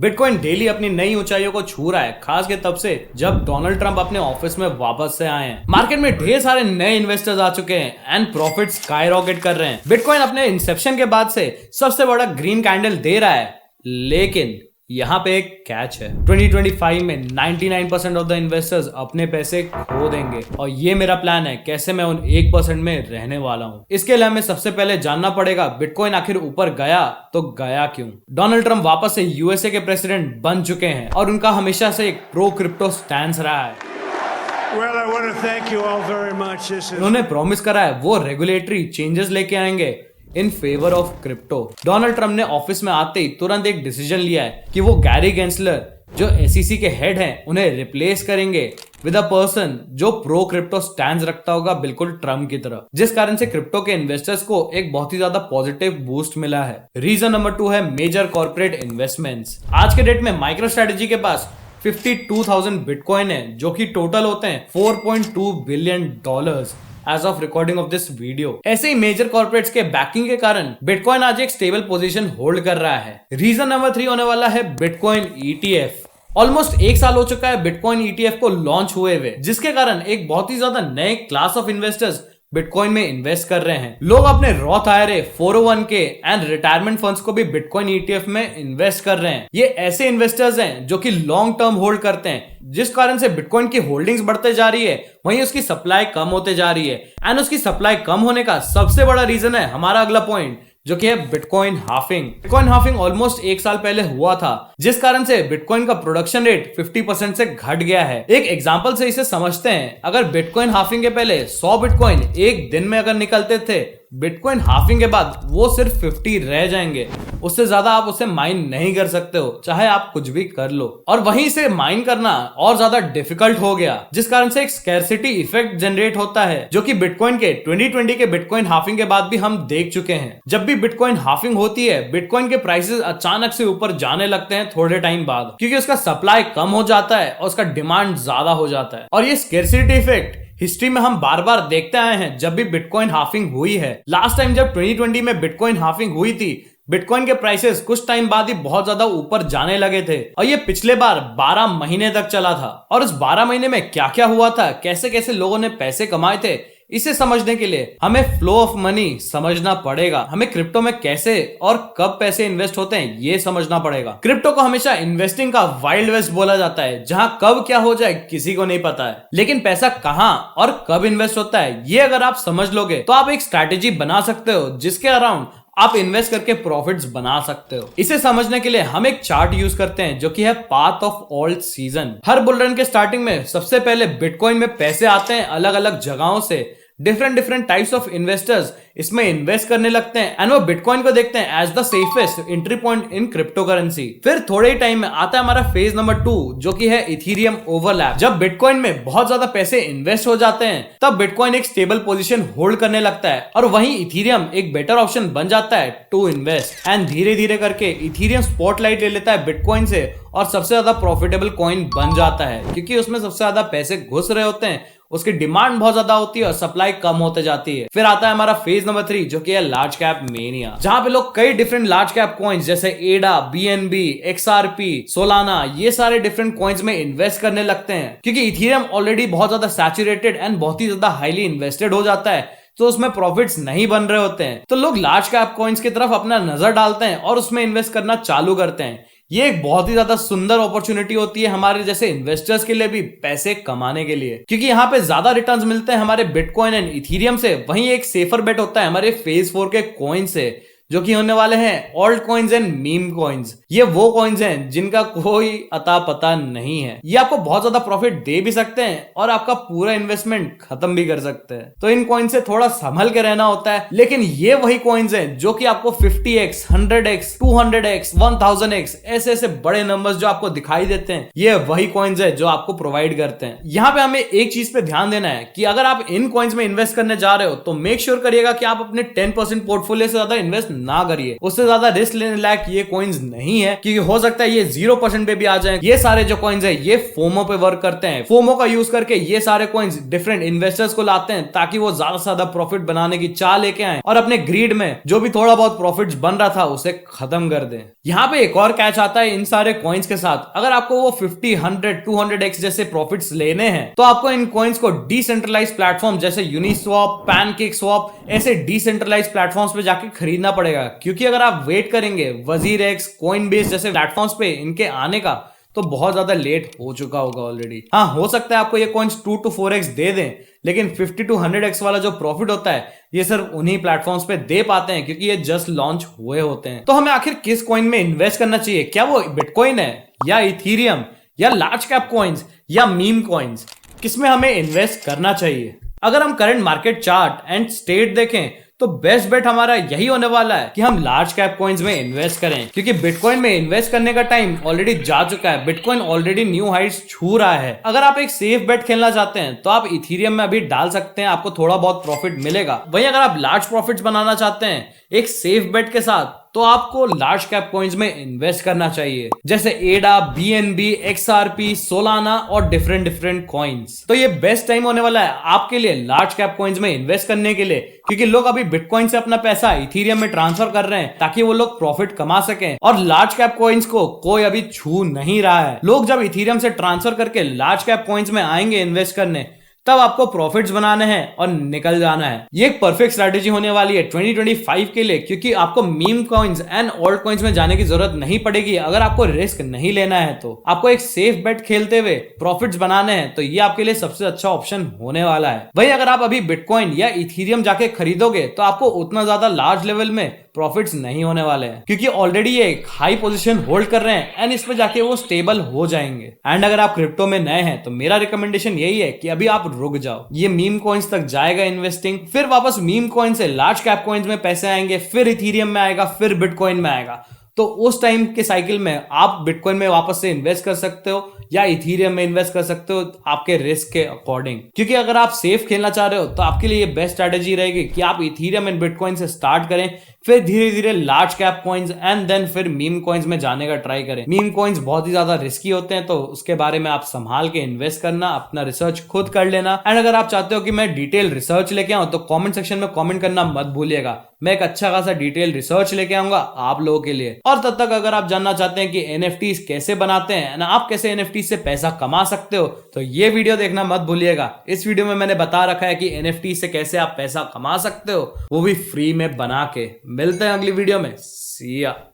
Bitcoin daily अपनी नई ऊंचाइयों को छू रहा है, खास के तब से जब डोनाल्ड ट्रंप अपने ऑफिस में वापस से आए हैं। मार्केट में ढेर सारे नए इन्वेस्टर्स आ चुके हैं एंड प्रॉफिट्स स्काईरॉकेट कर रहे हैं। बिटकॉइन अपने इंसेप्शन के बाद से सबसे बड़ा ग्रीन कैंडल दे रहा है, लेकिन यहाँ पे एक कैच है। 2025 में 99% ऑफ द इन्वेस्टर्स अपने पैसे खो देंगे और ये मेरा प्लान है कैसे मैं उन 1% में रहने वाला हूँ। इसके लिए हमें सबसे पहले जानना पड़ेगा बिटकॉइन आखिर ऊपर गया तो गया क्यों। डोनाल्ड ट्रंप वापस से यूएसए के प्रेसिडेंट बन चुके हैं और उनका हमेशा से एक प्रो क्रिप्टो स्टैंस रहा है। Well, I want to thank you all very much. उन्होंने प्रॉमिस करा है वो रेगुलेटरी चेंजेस लेके आएंगे in favour of crypto. Donald Trump ने ऑफिस में आते ही तुरंत एक डिसीजन लिया है कि वो गैरी गेंसलर जो एसईसी के हेड हैं उन्हें रिप्लेस करेंगे विद अ पर्सन जो प्रो क्रिप्टो स्टैंड रखता होगा, बिल्कुल ट्रम्प की तरह, जिस कारण से क्रिप्टो के इन्वेस्टर्स को एक बहुत ही ज्यादा पॉजिटिव बूस्ट मिला है। रीजन नंबर 2 है मेजर कॉर्पोरेट इन्वेस्टमेंट्स। आज के डेट में माइक्रो स्ट्रेटेजी के पास 52,000 बिटकॉइन है जो कि टोटल होते हैं $4.2 billion as of recording of this video. ऐसे ही मेजर कॉर्पोरेट्स के बैकिंग के कारण बिटकॉइन आज एक स्टेबल पोजीशन होल्ड कर रहा है। रीजन नंबर 3 होने वाला है बिटकॉइन ईटीएफ। ऑलमोस्ट 1 साल हो चुका है बिटकॉइन ईटीएफ को लॉन्च हुए हुए, जिसके कारण एक बहुत ही ज्यादा नए क्लास ऑफ इन्वेस्टर्स बिटकॉइन में इन्वेस्ट कर रहे हैं। लोग अपने Roth IRA, 401k and retirement funds को भी बिटकॉइन ईटीएफ में इन्वेस्ट कर रहे हैं। ये ऐसे इन्वेस्टर्स हैं जो कि लॉन्ग टर्म होल्ड करते हैं, जिस कारण से बिटकॉइन की होल्डिंग्स बढ़ते जा रही है, वहीं उसकी सप्लाई कम होते जा रही है। एंड उसकी सप्लाई कम होने का सबसे बड़ा रीजन है हमारा अगला पॉइंट, जो कि है bitcoin halving. Bitcoin halving almost 1 साल पहले हुआ था, जिस कारण से बिटकॉइन का प्रोडक्शन रेट 50% से घट गया है। एक एग्जांपल से इसे समझते हैं। अगर बिटकॉइन हाफिंग के पहले 100 बिटकॉइन एक दिन में अगर निकलते थे, बिटकॉइन हाफिंग के बाद वो सिर्फ 50 रह जाएंगे। उससे ज्यादा आप उसे माइन नहीं कर सकते हो, चाहे आप कुछ भी कर लो। और वहीं से माइन करना और ज्यादा डिफिकल्ट हो गया, जिस कारण से एक स्कैरसिटी इफेक्ट जनरेट होता है, जो कि बिटकॉइन के 2020 के बिटकॉइन हाफिंग के बाद भी हम देख चुके हैं। जब भी बिटकॉइन हाफिंग होती है, बिटकॉइन के प्राइसेस अचानक से ऊपर जाने लगते हैं थोड़े टाइम बाद, क्योंकि उसका सप्लाई कम हो जाता है और उसका डिमांड ज्यादा हो जाता है। और ये स्कैरसिटी इफेक्ट हिस्ट्री में हम बार बार देखते आए हैं जब भी बिटकॉइन हाफिंग हुई है। लास्ट टाइम जब 2020 में बिटकॉइन हाफिंग हुई थी, बिटकॉइन के प्राइसेस कुछ टाइम बाद ही बहुत ज्यादा ऊपर जाने लगे थे और ये पिछले बार 12 महीने तक चला था। और उस 12 महीने में क्या क्या हुआ था, कैसे कैसे लोगों ने पैसे कमाए थे, इसे समझने के लिए हमें फ्लो ऑफ मनी समझना पड़ेगा। हमें क्रिप्टो में कैसे और कब पैसे इन्वेस्ट होते हैं ये समझना पड़ेगा। क्रिप्टो को हमेशा इन्वेस्टिंग का वाइल्ड वेस्ट बोला जाता है, जहां कब क्या हो जाए किसी को नहीं पता है, लेकिन पैसा कहां और कब इन्वेस्ट होता है ये अगर आप समझ लोगे तो आप एक स्ट्रैटेजी बना सकते हो जिसके अराउंड आप इन्वेस्ट करके प्रॉफिट्स बना सकते हो। इसे समझने के लिए हम एक चार्ट यूज करते हैं जो कि है path of alt season. Her bull run के स्टार्टिंग में सबसे पहले बिटकॉइन में पैसे आते हैं अलग अलग जगहों से। डिफरेंट टाइप्स ऑफ इन्वेस्टर्स इसमें इन्वेस्ट करने लगते हैं एंड वो बिटकॉइन को देखते हैं as the safest entry point in crypto currency. फिर थोड़े ही टाइम में आता है हमारा फेज नंबर 2, जो कि है इथीरियम ओवरलैप। जब बिटकॉइन में बहुत ज्यादा पैसे इन्वेस्ट हो जाते हैं, तब बिटकॉइन एक स्टेबल पोजीशन होल्ड करने लगता है और वहीं इथीरियम एक बेटर ऑप्शन बन जाता है टू इन्वेस्ट। एंड धीरे धीरे करके इथीरियम स्पॉटलाइट ले लेता है बिटकॉइन से और सबसे ज्यादा प्रॉफिटेबल कॉइन बन जाता है, क्योंकि उसमें सबसे ज्यादा पैसे घुस रहे होते हैं, उसकी डिमांड बहुत ज्यादा होती है और सप्लाई कम होते जाती है। फिर आता है हमारा फेज नंबर 3, जो कि है लार्ज कैप मेनिया, जहां पे लोग कई डिफरेंट लार्ज कैप कॉइन्स जैसे एडा, बीएनबी, एक्सआरपी, सोलाना, ये सारे डिफरेंट कॉइन्स में इन्वेस्ट करने लगते हैं, क्योंकि इथीरियम ऑलरेडी बहुत ज्यादा सैचुरेटेड एंड बहुत ही ज्यादा हाईली इन्वेस्टेड हो जाता है, तो उसमें प्रॉफिट्स नहीं बन रहे होते हैं। तो लोग लार्ज कैप कॉइन्स की तरफ अपना नजर डालते हैं और उसमें इन्वेस्ट करना चालू करते हैं। ये एक बहुत ही ज्यादा सुंदर अपॉर्चुनिटी होती है हमारे जैसे इन्वेस्टर्स के लिए भी पैसे कमाने के लिए, क्योंकि यहाँ पे ज्यादा रिटर्न्स मिलते हैं हमारे बिटकॉइन एंड इथीरियम से। वहीं एक सेफर बेट होता है हमारे फेज 4 के कॉइन से, जो कि होने वाले हैं alt coins and meme coins. ये वो कॉइन्स हैं जिनका कोई अता पता नहीं है। ये आपको बहुत ज्यादा प्रॉफिट दे भी सकते हैं और आपका पूरा इन्वेस्टमेंट खत्म भी कर सकते हैं, तो इन कॉइन से थोड़ा संभल के रहना होता है। लेकिन ये वही कॉइन्स हैं जो कि आपको 50x, 100x, 200x, 1000x ऐसे ऐसे बड़े नंबर्स जो आपको दिखाई देते हैं, ये वही कॉइन्स है जो आपको प्रोवाइड करते हैं। यहाँ पे हमें एक चीज पे ध्यान देना है कि अगर आप इन कॉइन्स में इन्वेस्ट करने जा रहे हो तो मेक श्योर करिएगा कि आप अपने 10% पोर्टफोलियो से ज्यादा इन्वेस्ट ना करिए। उससे ज्यादा रिस्क लेने लायक ये कॉइन्स नहीं है, क्योंकि हो सकता है ये 0% पे भी आ जाए। ये सारे जो कॉइन्स है ये फोमो पे वर्क करते हैं। फोमो का यूज करके ये सारे कॉइन्स डिफरेंट इन्वेस्टर्स को लाते हैं ताकि वो ज्यादा से ज्यादा प्रॉफिट बनाने की चाह लेके आए और अपने ग्रीड में जो भी थोड़ा बहुत प्रॉफिट बन रहा था उसे खत्म कर दें। यहाँ पे एक और कैच आता है इन सारे कॉइन्स के साथ, अगर आपको वो 50, 100, 200x जैसे प्रॉफिट्स लेने हैं तो आपको इन कॉइन्स को डिसेंट्रलाइज प्लेटफॉर्म जैसे यूनिस्वैप, पैनकेकस्वैप ऐसे डिसेंट्रलाइज प्लेटफॉर्म्स पे जाके खरीदना पड़ेगा, क्योंकि अगर आप वेट करेंगे WazirX, Coinbase जैसे प्लेटफॉर्म्स पे इनके आने का तो बहुत ज्यादा लेट हो चुका होगा ऑलरेडी। हाँ, हो सकता है आपको ये कॉइन्स 2 to 4x दे दें, लेकिन 50 to 100x वाला जो प्रॉफिट होता है ये सिर्फ उन्हीं प्लेटफॉर्म्स पे दे पाते हैं क्योंकि ये जस्ट लॉन्च हुए होते हैं। तो हमें आखिर किस कॉइन में इन्वेस्ट करना चाहिए? क्या वो बिटकॉइन है या इथीरियम या लार्ज कैप कॉइन्स या मीम कॉइन्स? किसमें हमें इन्वेस्ट करना चाहिए? अगर हम current market chart and state देखें तो बेस्ट बेट हमारा यही होने वाला है कि हम लार्ज कैप कॉइन्स में इन्वेस्ट करें, क्योंकि बिटकॉइन में इन्वेस्ट करने का टाइम ऑलरेडी जा चुका है। बिटकॉइन ऑलरेडी न्यू हाइट्स छू रहा है। अगर आप एक सेफ बेट खेलना चाहते हैं तो आप इथीरियम में अभी डाल सकते हैं, आपको थोड़ा बहुत प्रॉफिट मिलेगा। वहीं अगर आप लार्ज प्रॉफिट्स बनाना चाहते हैं एक सेफ बेट के साथ तो आपको लार्ज कैप कॉइन्स में इन्वेस्ट करना चाहिए, जैसे एडा, BNB, XRP, सोलाना और डिफरेंट कॉइन्स। तो ये बेस्ट टाइम होने वाला है आपके लिए लार्ज कैप कॉइन्स में इन्वेस्ट करने के लिए, क्योंकि लोग अभी बिटकॉइन से अपना पैसा इथीरियम में ट्रांसफर कर रहे हैं ताकि वो लोग प्रॉफिट कमा सकें, और लार्ज कैप कॉइन्स को कोई अभी छू नहीं रहा है। लोग जब इथीरियम से ट्रांसफर करके लार्ज कैप कॉइन्स में आएंगे इन्वेस्ट करने, तब आपको प्रॉफिट्स बनाने हैं और निकल जाना है। ये एक परफेक्ट स्ट्रैटेजी होने वाली है 2025 के लिए, क्योंकि आपको meme coins and old coins में जाने की जरूरत नहीं पड़ेगी। अगर आपको रिस्क नहीं लेना है तो आपको एक सेफ बेट खेलते हुए प्रॉफिट्स बनाने हैं, तो ये आपके लिए सबसे अच्छा ऑप्शन होने वाला है। वहीं अगर आप अभी बिटकॉइन या इथीरियम जाके खरीदोगे तो आपको उतना ज्यादा लार्ज लेवल में प्रॉफिट्स नहीं होने वाले हैं, क्योंकि ऑलरेडी ये एक हाई पोजीशन होल्ड कर रहे हैं एंड इस पे जाके वो स्टेबल हो जाएंगे। एंड अगर आप क्रिप्टो में नए हैं तो मेरा रिकमेंडेशन यही है कि अभी आप रुक जाओ। ये मीम कॉइन्स तक जाएगा इन्वेस्टिंग, फिर वापस मीम कॉइन से लार्ज कैप कॉइन्स में पैसे आएंगे, फिर इथीरियम में आएगा, फिर बिटकॉइन में आएगा। तो उस टाइम के साइकिल में आप बिटकॉइन में वापस से इन्वेस्ट कर सकते हो या इथीरियम में इन्वेस्ट कर सकते हो आपके रिस्क के अकॉर्डिंग। क्योंकि अगर आप सेफ खेलना चाह रहे हो तो आपके लिए ये बेस्ट स्ट्रैटेजी रहेगी कि आप इथीरियम एंड बिटकॉइन से स्टार्ट करें, फिर धीरे धीरे large cap coins and then फिर मीम कॉइन्स में जाने का ट्राई करें। मीम कॉइन्स बहुत ही ज्यादा रिस्की होते हैं, तो उसके बारे में आप संभाल के इन्वेस्ट करना, अपना रिसर्च खुद कर लेना। एंड अगर आप चाहते हो कि मैं डिटेल रिसर्च लेके आऊं तो कमेंट सेक्शन में कमेंट करना मत भूलिएगा। मैं एक अच्छा खासा डिटेल रिसर्च लेके आऊंगा आप लोगों के लिए। और तब तक अगर आप जानना चाहते हैं कि NFTs कैसे बनाते हैं ना, आप कैसे NFTs से पैसा कमा सकते हो, तो ये वीडियो देखना मत भूलिएगा। इस वीडियो में मैंने बता रखा है कि NFT से कैसे आप पैसा कमा सकते हो, वो भी फ्री में बना के। मिलते हैं अगली वीडियो में। See ya।